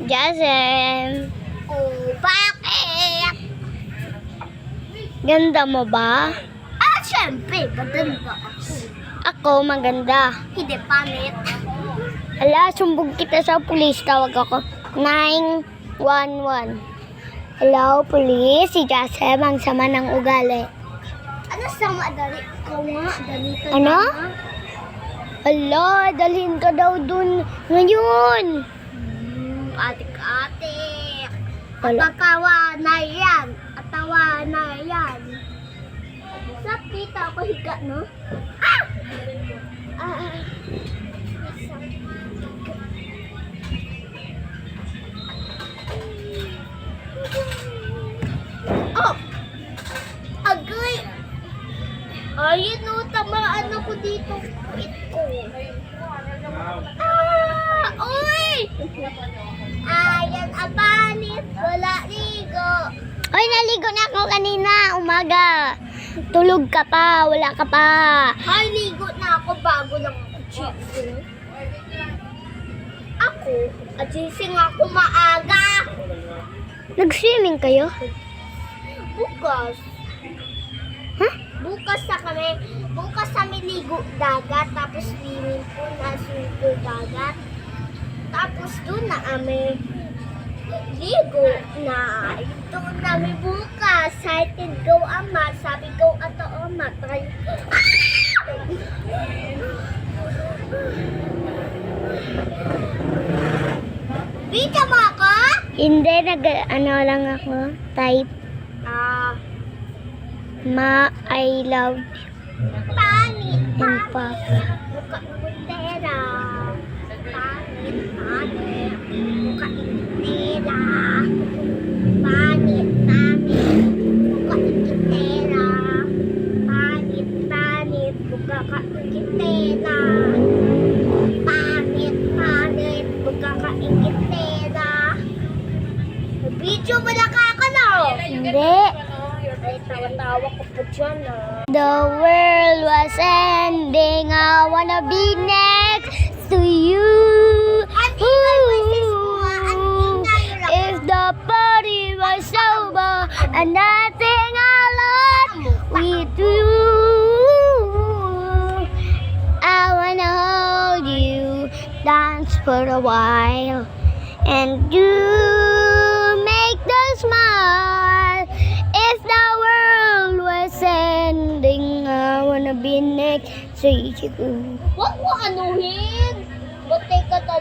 Jasem. Oh, bakit? Ganda mo ba? Ah, syempre, maganda ako. Ako, maganda. Hindi, pangit. Ala, sumbog kita sa pulis. Tawag ako. 911. Hello, pulis. Si Jasem, ang sama ng ugali. Ano sama, dali? Ikaw nga, dali ka Ano? na. Hala, dalhin ka daw dun ngayon. Atik-atik. Wala. Atawa na yan. Atawa na yan. Sa tita ako higa, no? Ah! Ah! Oh! Agay! Ayun, no, tamaan ako dito. Wait ko. Ah! Uy! Ayan, abanit. Wala ligo. Ay, naligo na ako kanina. Umaga. Tulog ka pa. Wala ka pa. Ay, ligo na ako bago lang ako gising. Ako, gising ako maaga. Nag-swimming kayo? Bukas. Huh? Bukas kami ligo dagat, tapos swimming pool na swimming pool dagat. Tapos doon na kami ligo na. Ito namin bukas. Excited go ama. Sabi go ato ama. Tayo. Video mo ako? Hindi, ano lang ako. Type. I love Pangit. and pop. Buka putera. Pangit. Buka putera. Pangit. Buka putera. Pangit. Buka putera. Pangit. Buka putera. Video mo lang ako, no? Hindi. Ay, tawa-tawa ko po dyan, The world was ending. I wanna be next to you. If the party was over and nothing I love with you, I wanna hold you, dance for a while, and you make the smile. If the world was ending, I wanna be next to you. Huwag mo anuhin. Butay ka talaga.